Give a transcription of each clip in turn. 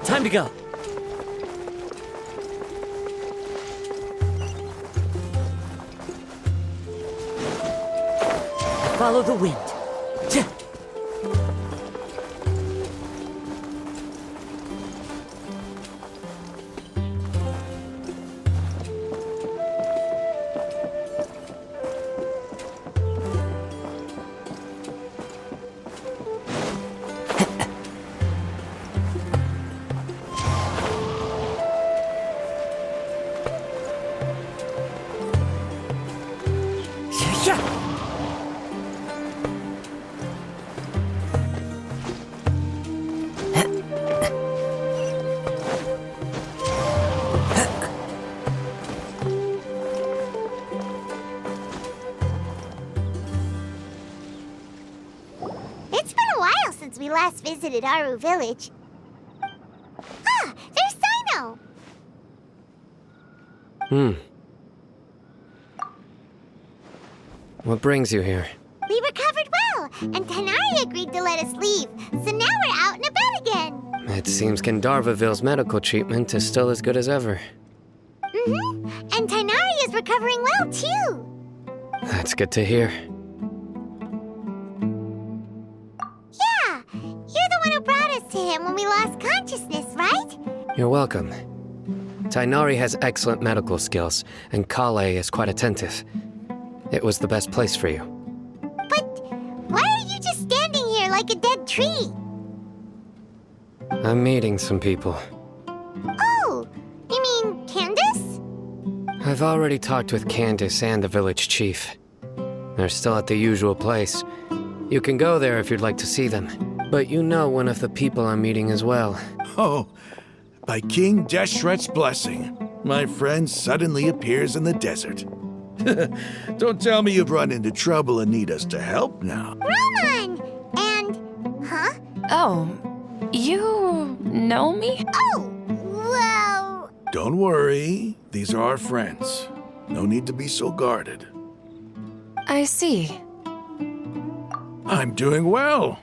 time to go. Follow the wind. It's been a while since we last visited Aru Village. Ah, there's Sino! What brings you here? We recovered well, and Tanari agreed to let us leave, so now we're out and about again. It seems Gandharvaville's medical treatment is still as good as ever. And Tanari is recovering well, too. That's good to hear. Yeah, you're the one who brought us to him when we lost consciousness, right? You're welcome. Tainari has excellent medical skills, and Kale is quite attentive. It was the best place for you. But why are you just standing here like a dead tree? I'm meeting some people. Oh, you mean Candace? I've already talked with Candace and the village chief. They're still at the usual place. You can go there if you'd like to see them. But you know one of the people I'm meeting as well. Oh, by King Deshret's blessing, my friend suddenly appears in the desert. Don't tell me you've run into trouble and need us to help now. Roman! And... Huh? Oh, you know me? Oh, well... Don't worry, these are our friends. No need to be so guarded. I see. I'm doing well.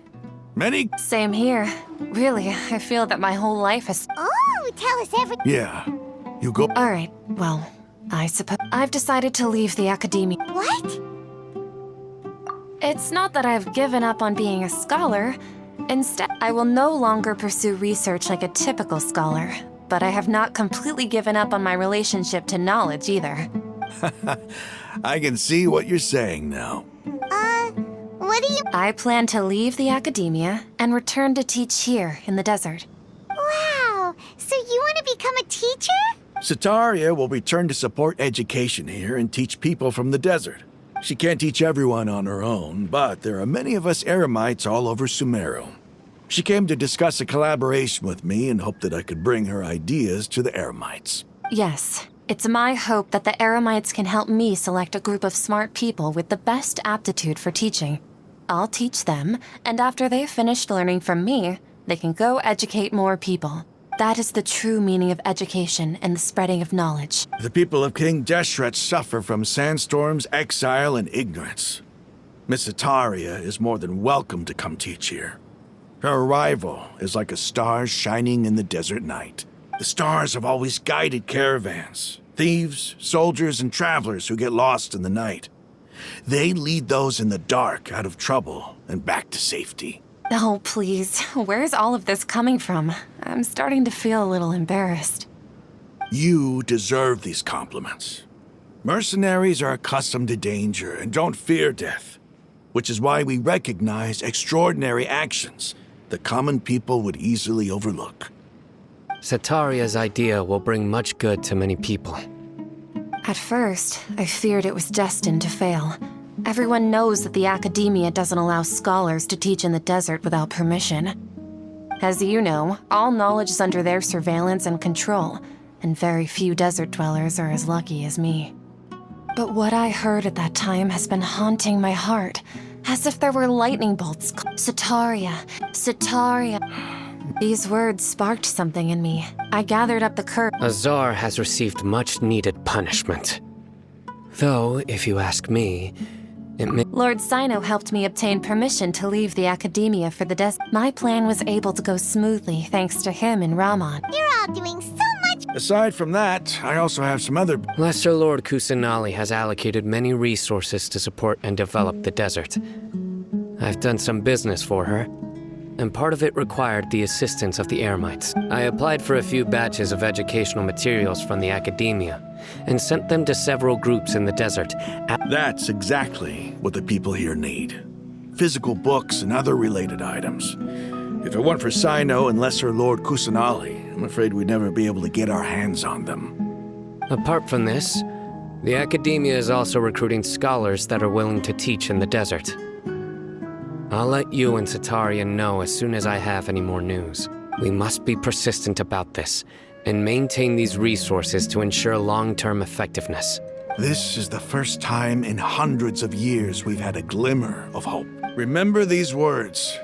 Many... Same here. Really, I feel that my whole life has... Oh, tell us everything. Yeah, you go... Alright, well, I suppose... I've decided to leave the academia. What? It's not that I've given up on being a scholar. Instead, I will no longer pursue research like a typical scholar. But I have not completely given up on my relationship to knowledge either. I can see what you're saying now. What do you... I plan to leave the academia and return to teach here in the desert. Wow, so you want to become a teacher? Sataria will return to support education here and teach people from the desert. She can't teach everyone on her own, but there are many of us Eremites all over Sumeru. She came to discuss a collaboration with me and hoped that I could bring her ideas to the Eremites. Yes, it's my hope that the Eremites can help me select a group of smart people with the best aptitude for teaching. I'll teach them, and after they've finished learning from me, they can go educate more people. That is the true meaning of education and the spreading of knowledge. The people of King Deshret suffer from sandstorms, exile, and ignorance. Miss Sataria is more than welcome to come teach here. Her arrival is like a star shining in the desert night. The stars have always guided caravans, thieves, soldiers, and travelers who get lost in the night. They lead those in the dark out of trouble and back to safety. Oh, please. Where's all of this coming from? I'm starting to feel a little embarrassed. You deserve these compliments. Mercenaries are accustomed to danger and don't fear death, which is why we recognize extraordinary actions that common people would easily overlook. Sataria's idea will bring much good to many people. At first, I feared it was destined to fail. Everyone knows that the academia doesn't allow scholars to teach in the desert without permission. As you know, all knowledge is under their surveillance and control, and very few desert dwellers are as lucky as me. But what I heard at that time has been haunting my heart, as if there were lightning bolts. Sataria, Sataria. These words sparked something in me. I gathered up the courage. Azar has received much-needed punishment. Though, if you ask me, Lord Sino helped me obtain permission to leave the academia for the desert. My plan was able to go smoothly thanks to him and Ramon. You're all doing so much. Aside from that, I also have some other... Lesser Lord Kusanali has allocated many resources to support and develop the desert. I've done some business for her, and part of it required the assistance of the Eremites. I applied for a few batches of educational materials from the academia, and sent them to several groups in the desert. That's exactly what the people here need. Physical books and other related items. If it weren't for Sino and Lesser Lord Kusanali, I'm afraid we'd never be able to get our hands on them. Apart from this, the academia is also recruiting scholars that are willing to teach in the desert. I'll let you and Satarian know as soon as I have any more news. We must be persistent about this, and maintain these resources to ensure long-term effectiveness. This is the first time in hundreds of years we've had a glimmer of hope. Remember these words.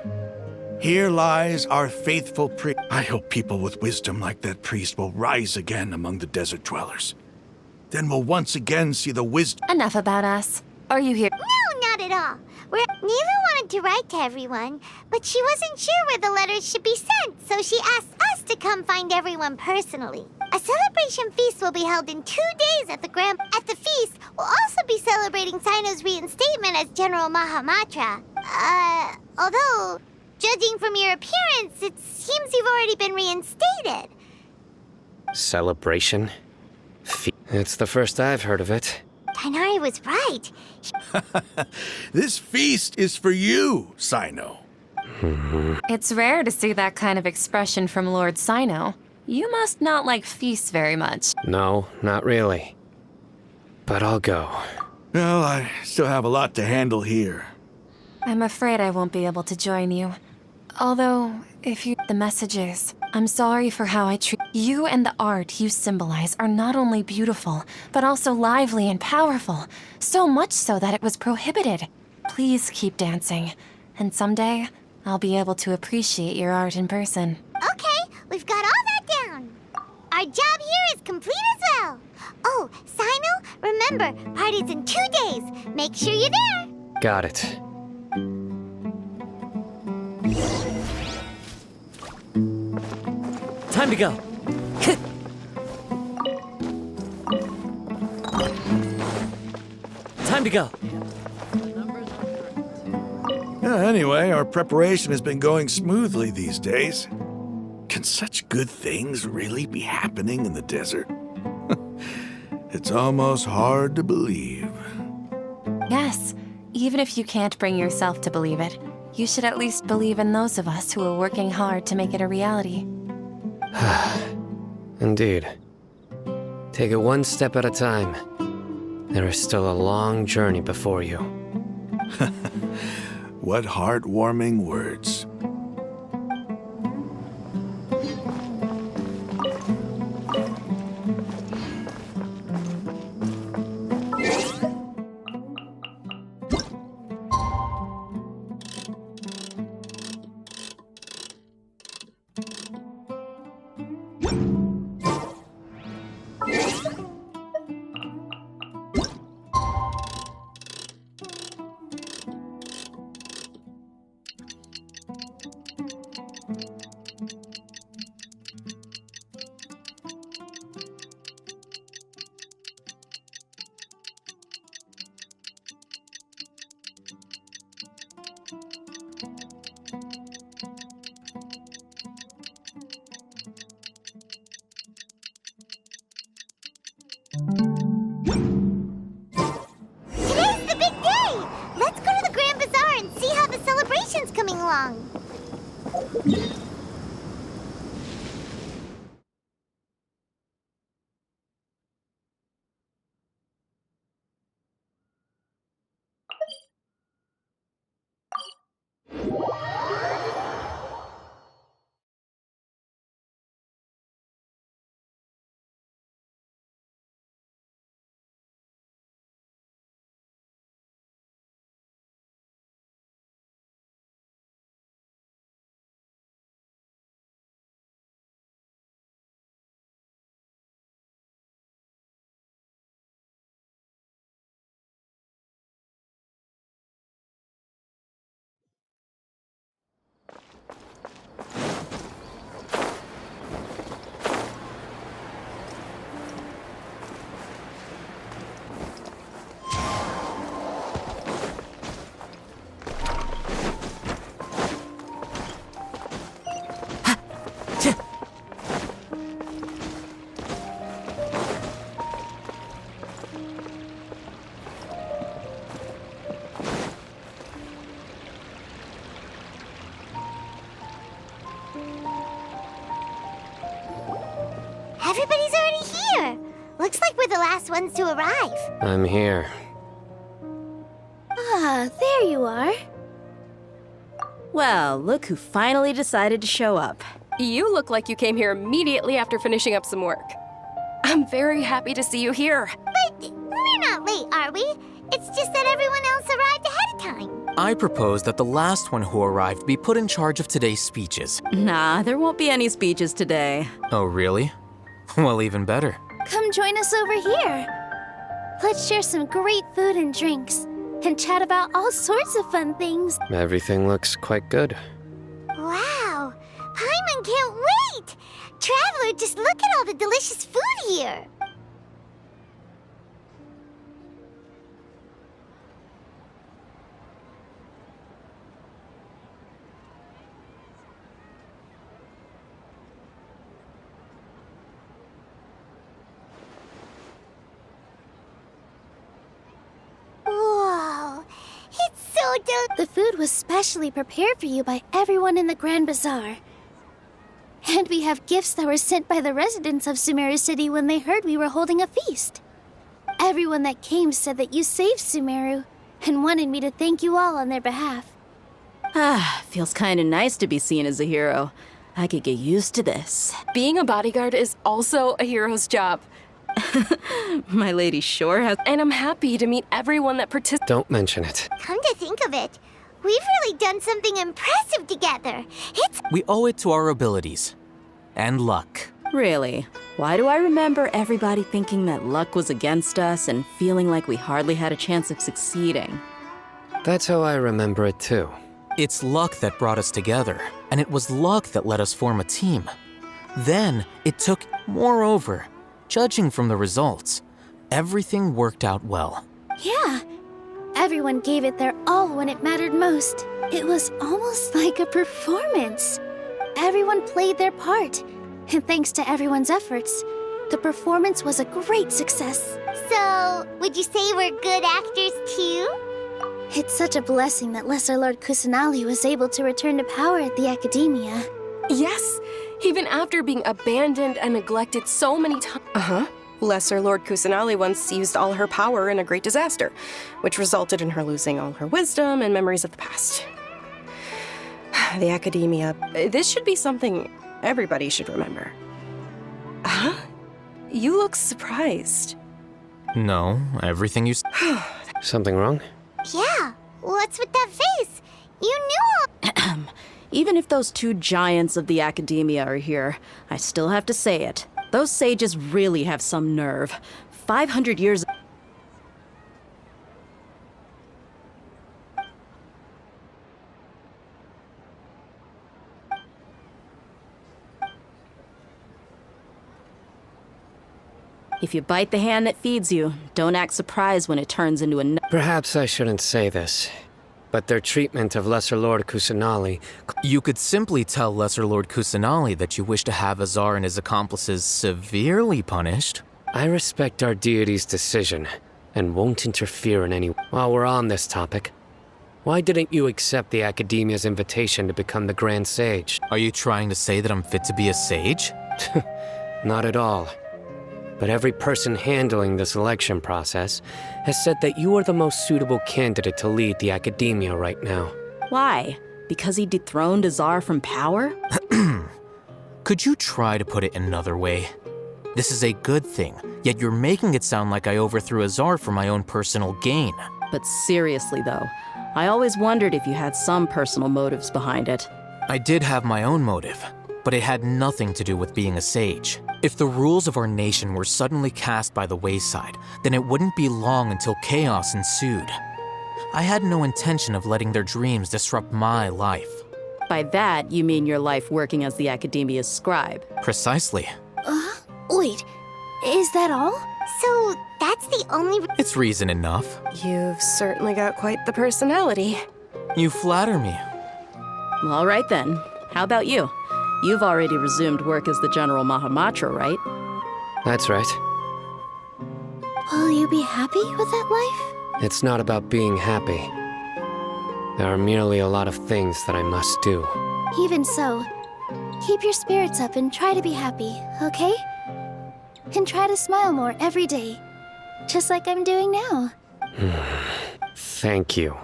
Here lies our faithful priest. I hope people with wisdom like that priest will rise again among the desert dwellers. Then we'll once again see the wisdom. Enough about us. Are you here? No, not at all. Neva wanted to write to everyone, but she wasn't sure where the letters should be sent, so she asked us to come find everyone personally. A celebration feast will be held in 2 days at the At the feast, we'll also be celebrating Sino's reinstatement as General Mahamatra. Although, judging from your appearance, it seems you've already been reinstated. Celebration? It's the first I've heard of it. Tighnari was right. This feast is for you, Sino. It's rare to see that kind of expression from Lord Sino. You must not like feasts very much. No, not really. But I'll go. Well, I still have a lot to handle here. I'm afraid I won't be able to join you. Although, if you... the messages... I'm sorry for how I treat... You and the art you symbolize are not only beautiful, but also lively and powerful. So much so that it was prohibited. Please keep dancing. And someday, I'll be able to appreciate your art in person. Okay, we've got all that down. Our job here is complete as well. Oh, Sino, remember, party's in 2 days. Make sure you're there. Got it. Time to go. Time to go. Anyway, our preparation has been going smoothly these days. Can such good things really be happening in the desert? It's almost hard to believe. Yes, even if you can't bring yourself to believe it, you should at least believe in those of us who are working hard to make it a reality. Indeed. Take it one step at a time. There is still a long journey before you. What heartwarming words. Today's the big day. Let's go to the Grand Bazaar and see how the celebration's coming along. Everybody's already here. Looks like we're the last ones to arrive. I'm here. Ah, there you are. Well, look who finally decided to show up. You look like you came here immediately after finishing up some work. I'm very happy to see you here. But we're not late, are we? It's just that everyone else arrived ahead of time. I propose that the last one who arrived be put in charge of today's speeches. Nah, there won't be any speeches today. Oh, really? Well, even better. Come join us over here. Let's share some great food and drinks, and chat about all sorts of fun things. Everything looks quite good. Wow, Paimon can't wait! Traveler, just look at all the delicious food here. Whoa, it's so The food was specially prepared for you by everyone in the Grand Bazaar. And we have gifts that were sent by the residents of Sumeru City when they heard we were holding a feast. Everyone that came said that you saved Sumeru and wanted me to thank you all on their behalf. Ah, feels kinda nice to be seen as a hero. I could get used to this. Being a bodyguard is also a hero's job. My lady sure has. And I'm happy to meet everyone that participated. Don't mention it. Come to think of it, we've really done something impressive together. It's We owe it to our abilities. And luck. Really? Why do I remember everybody thinking that luck was against us and feeling like we hardly had a chance of succeeding? That's how I remember it too. It's luck that brought us together, and it was luck that let us form a team. Then, it took, moreover, judging from the results, everything worked out well. Yeah. Everyone gave it their all when it mattered most. It was almost like a performance. Everyone played their part, and thanks to everyone's efforts, the performance was a great success. so, would you say we're good actors too? It's such a blessing that Lesser Lord Kusanali was able to return to power at the Academia. Yes, even after being abandoned and neglected so many times. Lesser Lord Kusanali once used all her power in a great disaster, which resulted in her losing all her wisdom and memories of the past. The Academia. This should be something everybody should remember. Huh? You look surprised. No, everything you Something wrong? Yeah, what's with that face? You knew all. Even if those two giants of the Academia are here, I still have to say it. Those sages really have some nerve. 500 years. If you bite the hand that feeds you, don't act surprised when it turns into a. Perhaps I shouldn't say this, but their treatment of Lesser Lord Kusanali. You could simply tell Lesser Lord Kusanali that you wish to have Azar and his accomplices severely punished. I respect our deity's decision and won't interfere in any. While we're on this topic, why didn't you accept the Academia's invitation to become the Grand Sage? Are you trying to say that I'm fit to be a sage? Not at all. But every person handling the selection process has said that you are the most suitable candidate to lead the Academia right now. Why? Because he dethroned Azar from power? Could you try to put it another way? This is a good thing, yet you're making it sound like I overthrew Azar for my own personal gain. But seriously, though, I always wondered if you had some personal motives behind it. I did have my own motive, but it had nothing to do with being a sage. If the rules of our nation were suddenly cast by the wayside, then it wouldn't be long until chaos ensued. I had no intention of letting their dreams disrupt my life. By that, you mean your life working as the Academia's scribe. Precisely. Wait, is that all? So, that's the only. It's reason enough. You've certainly got quite the personality. You flatter me. All right then. How about you? You've already resumed work as the General Mahamatra, right? That's right. Will you be happy with that life? It's not about being happy. There are merely a lot of things that I must do. Even so, keep your spirits up and try to be happy, okay? and try to smile more every day. Just like I'm doing now. Thank you.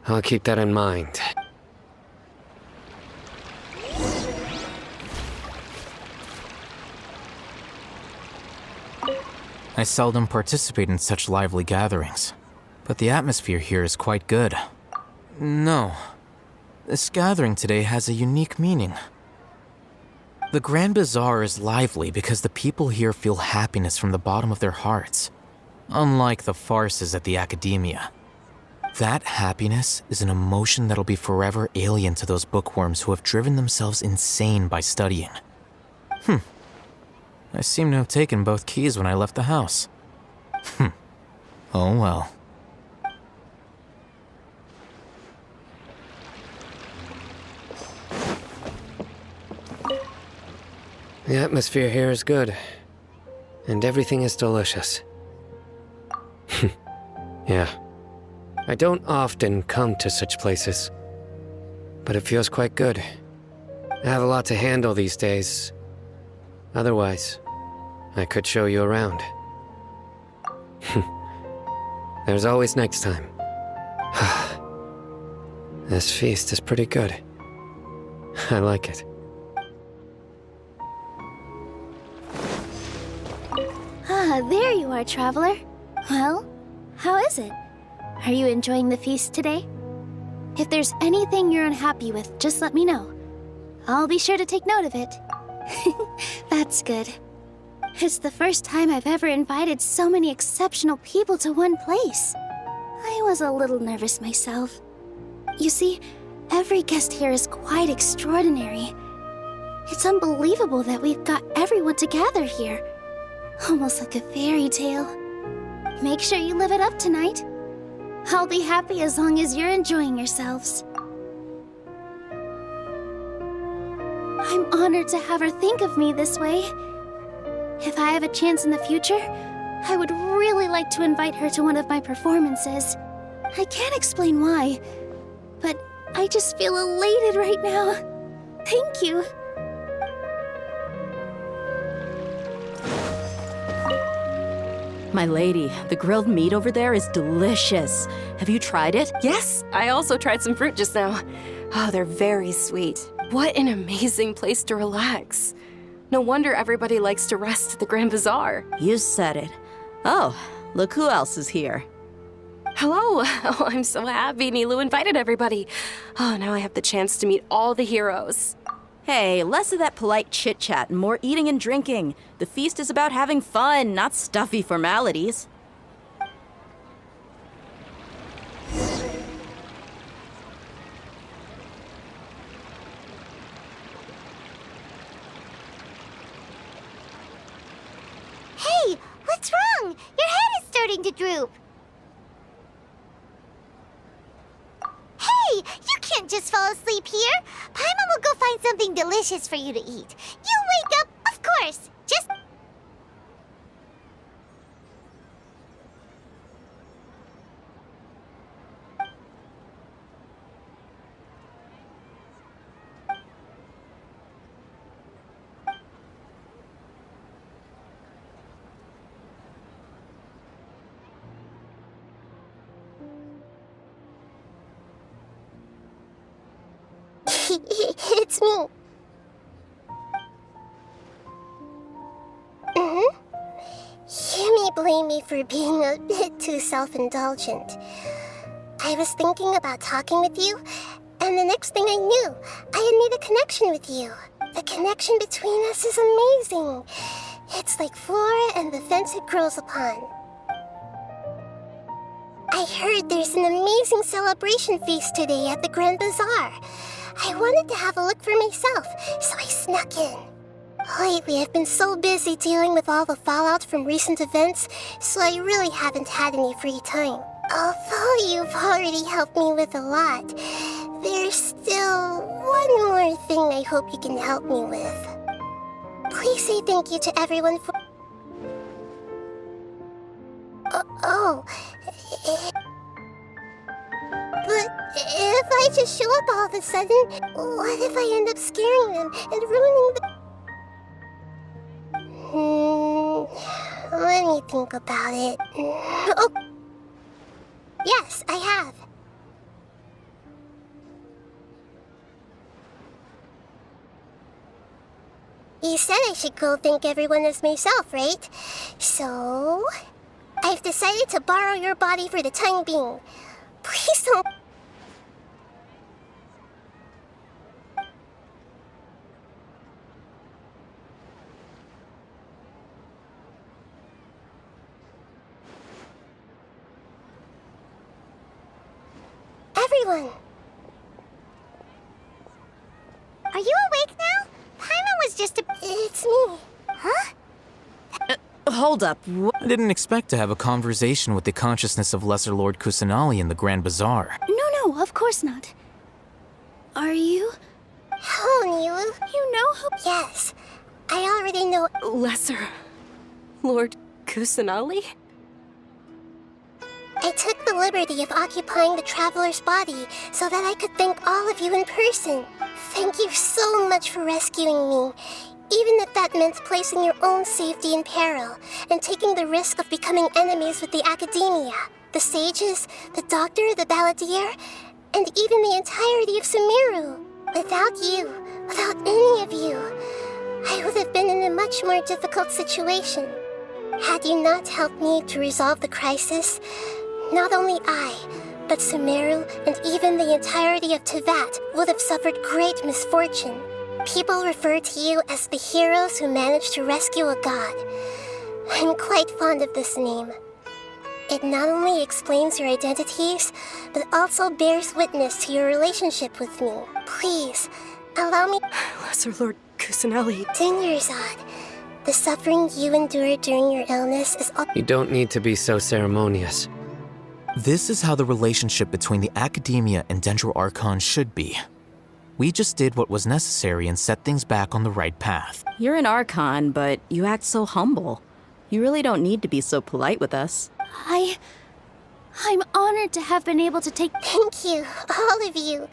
I'll keep that in mind. I seldom participate in such lively gatherings, but the atmosphere here is quite good. No, this gathering today has a unique meaning. The Grand Bazaar is lively because the people here feel happiness from the bottom of their hearts, unlike the farces at the Academia. That happiness is an emotion that'll be forever alien to those bookworms who have driven themselves insane by studying. I seem to have taken both keys when I left the house. Oh well. The atmosphere here is good, and everything is delicious. Yeah. I don't often come to such places, but it feels quite good. I have a lot to handle these days. Otherwise, I could show you around. There's always next time. This feast is pretty good. I like it. Ah, there you are, traveler. Well, how is it? Are you enjoying the feast today? If there's anything you're unhappy with, just let me know. I'll be sure to take note of it. That's good. It's the first time I've ever invited so many exceptional people to one place. I was a little nervous myself. You see, every guest here is quite extraordinary. It's unbelievable that we've got everyone together here. Almost like a fairy tale. Make sure you live it up tonight. I'll be happy as long as you're enjoying yourselves. I'm honored to have her think of me this way. If I have a chance in the future, I would really like to invite her to one of my performances. I can't explain why, but I just feel elated right now. Thank you. My lady, the grilled meat over there is delicious. Have you tried it? Yes, I also tried some fruit just now. Oh, they're very sweet. What an amazing place to relax. No wonder everybody likes to rest at the Grand Bazaar. You said it. Oh, look who else is here. Hello. Oh, I'm so happy Nilu invited everybody. Oh, now I have the chance to meet all the heroes. Hey, less of that polite chit-chat and more eating and drinking. The feast is about having fun, not stuffy formalities. Hey, what's wrong? Your head is starting to droop. Hey, you can't just fall asleep here. Paimon will go find something delicious for you to eat. You wake up, of course. Just... It's me. You may blame me for being a bit too self-indulgent. I was thinking about talking with you, and the next thing I knew, I had made a connection with you. The connection between us is amazing. It's like flora and the fence it grows upon. I heard there's an amazing celebration feast today at the Grand Bazaar. I wanted to have a look for myself, so I snuck in. Lately, I've been so busy dealing with all the fallout from recent events, so I really haven't had any free time. Although you've already helped me with a lot, there's still one more thing I hope you can help me with. Please say thank you to everyone for... But if I just show up all of a sudden, what if I end up scaring them and ruining the... Let me think about it. Oh. Yes, I have. You said I should go thank everyone as myself, right? So... I've decided to borrow your body for the time being. Please don't... Everyone! Are you awake now? Paimon was just a... It's me. Huh? Hold up. I didn't expect to have a conversation with the consciousness of Lesser Lord Kusanali in the Grand Bazaar. No, of course not. Are you? How, Nilu? You know who? Yes. I already know... Lesser Lord Kusanali? I took the liberty of occupying the Traveler's body so that I could thank all of you in person. Thank you so much for rescuing me, even if that meant placing your own safety in peril and taking the risk of becoming enemies with the Academia, the sages, the doctor, the balladeer, and even the entirety of Sumeru. Without you, without any of you, I would have been in a much more difficult situation. Had you not helped me to resolve the crisis, not only I, but Sumeru and even the entirety of Tevat would have suffered great misfortune. People refer to you as the heroes who managed to rescue a god. I'm quite fond of this name. It not only explains your identities, but also bears witness to your relationship with me. Please, allow me... Lesser Lord Kusanali. Dingerzad, the suffering you endured during your illness is all... You don't need to be so ceremonious. This is how the relationship between the Academia and Dendro Archon should be. We just did what was necessary and set things back on the right path. You're an Archon, but you act so humble. You really don't need to be so polite with us. I'm honored to have been able to take... Thank you, all of you.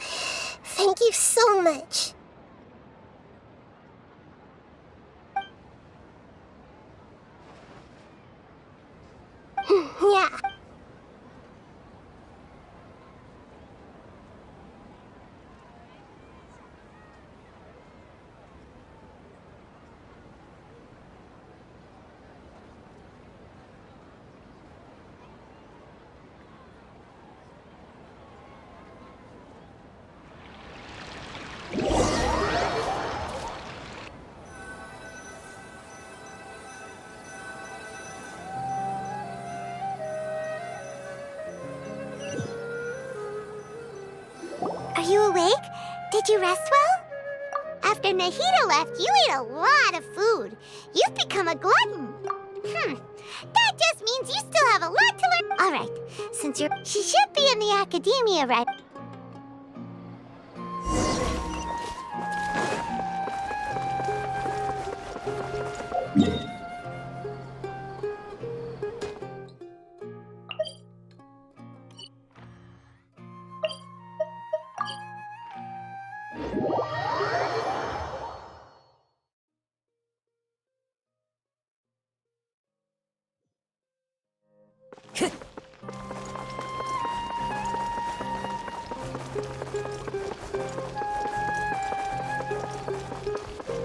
Thank you so much. Yeah. Are you awake? Did you rest well? After Nahida left, you ate a lot of food. You've become a glutton. That just means you still have a lot to learn. All right, since you're... She should be in the Academia, right?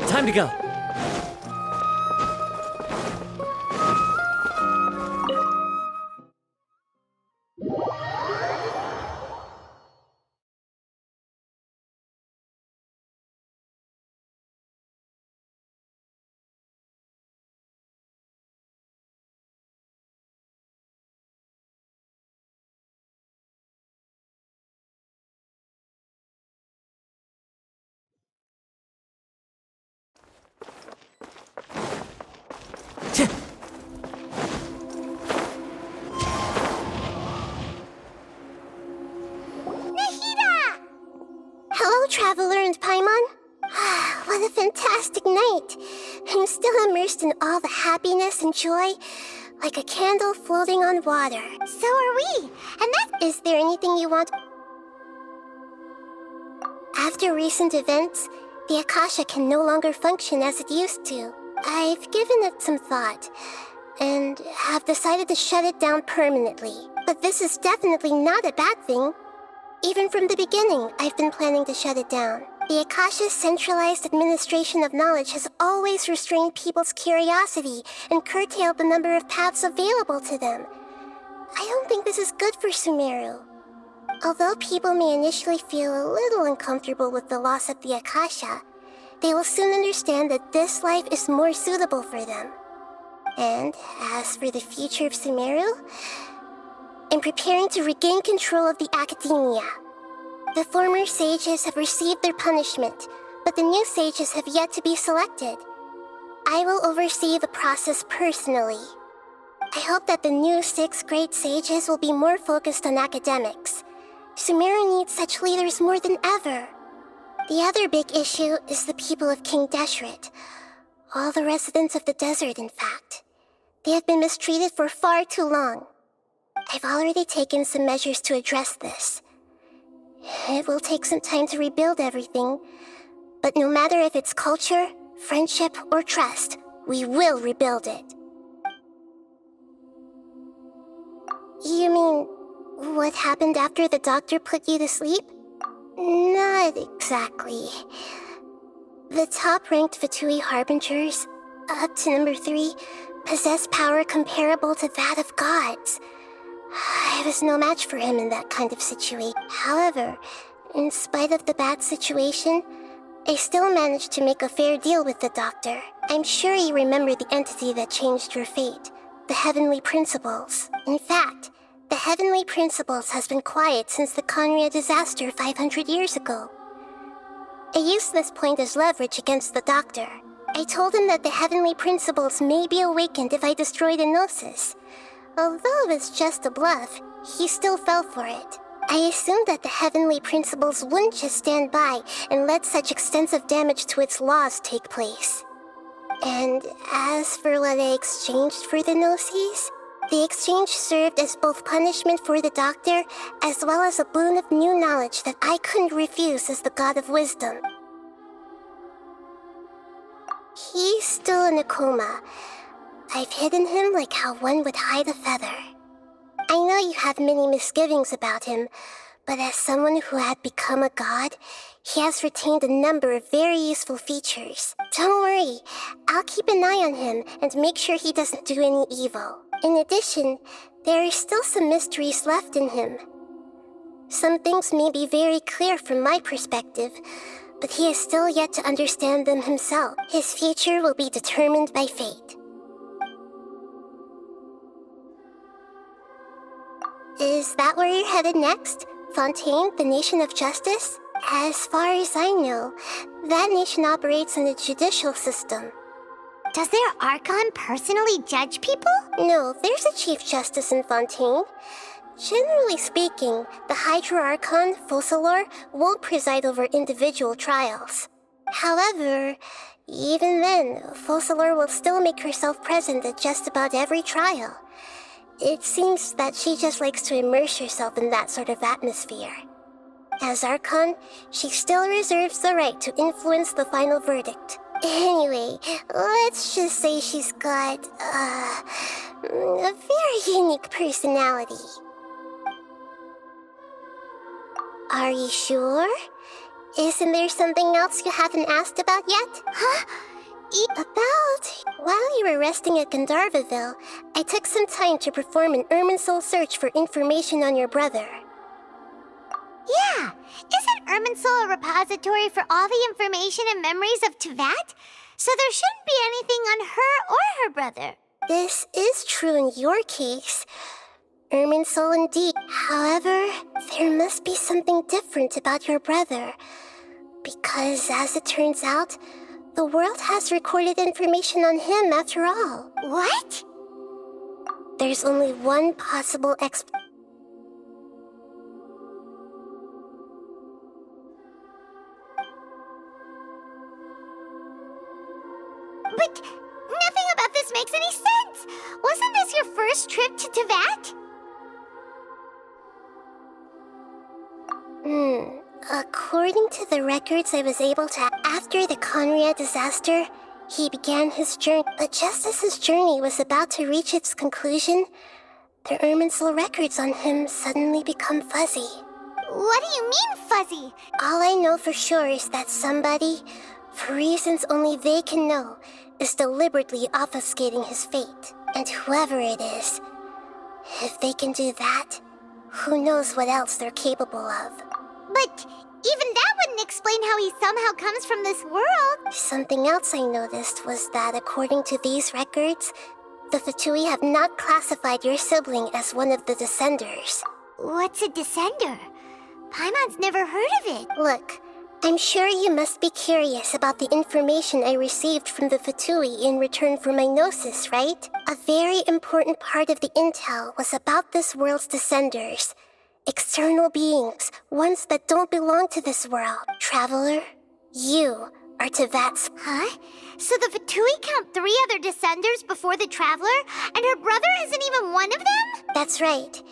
Time to go. Hello, Traveler and Paimon. What a fantastic night. I'm still immersed in all the happiness and joy, like a candle floating on water. So are we. And that's... Is there anything you want? After recent events, the Akasha can no longer function as it used to. I've given it some thought. and have decided to shut it down permanently. But this is definitely not a bad thing. Even from the beginning, I've been planning to shut it down. The Akasha's centralized administration of knowledge has always restrained people's curiosity and curtailed the number of paths available to them. I don't think this is good for Sumeru. Although people may initially feel a little uncomfortable with the loss of the Akasha, they will soon understand that this life is more suitable for them. And as for the future of Sumeru, I'm preparing to regain control of the academia. The former sages have received their punishment, but the new sages have yet to be selected. I will oversee the process personally. I hope that the new 6th grade sages will be more focused on academics. Sumeru needs such leaders more than ever. The other big issue is the people of King Deshret. All the residents of the desert, in fact. They have been mistreated for far too long. I've already taken some measures to address this. It will take some time to rebuild everything, but no matter if it's culture, friendship, or trust, we will rebuild it. You mean, what happened after the doctor put you to sleep? Not exactly. The top-ranked Fatui Harbingers, up to number 3, possess power comparable to that of gods. I was no match for him in that kind of situation. However, in spite of the bad situation, I still managed to make a fair deal with the doctor. I'm sure you remember the entity that changed your fate, the Heavenly Principles. In fact, the Heavenly Principles has been quiet since the Conria disaster 500 years ago. I used this point as leverage against the doctor. I told him that the Heavenly Principles may be awakened if I destroy the Gnosis. Although it's just a bluff, he still fell for it. I assumed that the Heavenly Principles wouldn't just stand by and let such extensive damage to its laws take place. And as for what I exchanged for the Gnosis, the exchange served as both punishment for the doctor as well as a boon of new knowledge that I couldn't refuse as the god of wisdom. He's still in a coma. I've hidden him like how one would hide a feather. I know you have many misgivings about him, but as someone who had become a god, he has retained a number of very useful features. Don't worry, I'll keep an eye on him and make sure he doesn't do any evil. In addition, there are still some mysteries left in him. Some things may be very clear from my perspective, but he is still yet to understand them himself. His future will be determined by fate. Is that where you're headed next? Fontaine, the nation of justice? As far as I know, that nation operates in a judicial system. Does their Archon personally judge people? No, there's a Chief Justice in Fontaine. Generally speaking, the Hydra Archon, Focalor, won't preside over individual trials. However, even then, Focalor will still make herself present at just about every trial. It seems that she just likes to immerse herself in that sort of atmosphere. As Archon, she still reserves the right to influence the final verdict. Anyway, let's just say she's got, a very unique personality. Are you sure? Isn't there something else you haven't asked about yet? Huh? While you were resting at Gandharvaville, I took some time to perform an Irminsul search for information on your brother. Yeah! Isn't Irminsul a repository for all the information and memories of Tevat? So there shouldn't be anything on her or her brother. This is true in your case. Irminsul indeed. However, there must be something different about your brother. Because, as it turns out, the world has recorded information on him after all. What? There's only one possible But nothing about this makes any sense! Wasn't this your first trip to Tevat? According to the records I was able to... After the Conria disaster, He began his journey, but just as his journey was about to reach its conclusion, the Irminsul records on him suddenly become fuzzy. What do you mean, fuzzy? All I know for sure is that somebody, for reasons only they can know, is deliberately obfuscating his fate. And whoever it is, if they can do that, who knows what else they're capable of. But even that wouldn't explain how he somehow comes from this world. Something else I noticed was that according to these records, the Fatui have not classified your sibling as one of the Descenders. What's a Descender? Paimon's never heard of it. Look, I'm sure you must be curious about the information I received from the Fatui in return for my gnosis, right? A very important part of the intel was about this world's Descenders. External beings, ones that don't belong to this world. Traveler, you are Tevat's. Huh? So the Fatui count 3 other Descenders before the Traveler, and her brother isn't even one of them? That's right.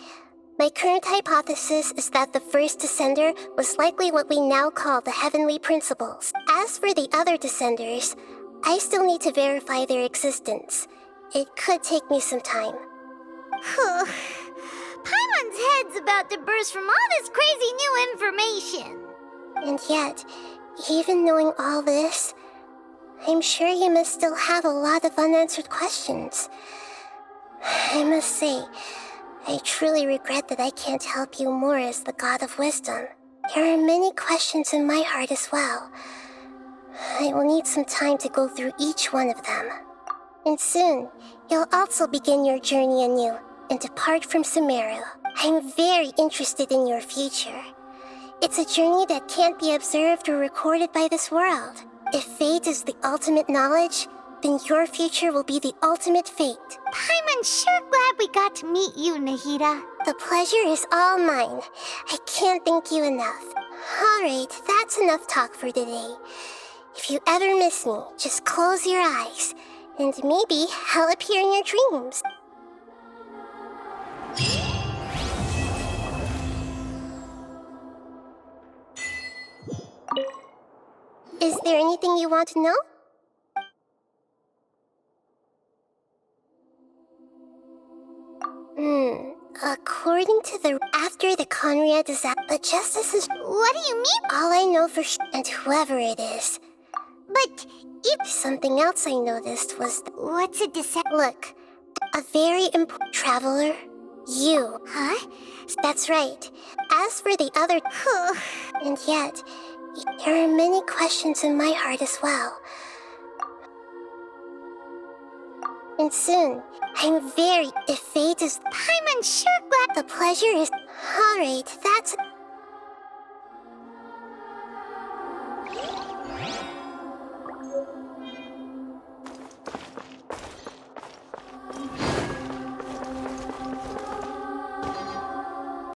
My current hypothesis is that the first Descender was likely what we now call the Heavenly Principles. As for the other Descenders, I still need to verify their existence. It could take me some time. Paimon's head's about to burst from all this crazy new information. And yet, even knowing all this, I'm sure you must still have a lot of unanswered questions. I must say, I truly regret that I can't help you more as the God of Wisdom. There are many questions in my heart as well. I will need some time to go through each one of them. And soon, you'll also begin your journey anew and depart from Sumeru. I'm very interested in your future. It's a journey that can't be observed or recorded by this world. If fate is the ultimate knowledge, then your future will be the ultimate fate. Paimon's sure glad we got to meet you, Nahida. The pleasure is all mine. I can't thank you enough. Alright, that's enough talk for today. If you ever miss me, just close your eyes, and maybe I'll appear in your dreams. Is there anything you want to know? According to after the Conria disaster, but Justice is... What do you mean? All I know for and whoever it is. But if... Something else I noticed was... What's a Descender? Look, a very important traveler, you. Huh? That's right. As for the other... And yet, there are many questions in my heart as well. And soon, I'm very... If fate is... Paimon's sure glad... The pleasure is... Alright, that's...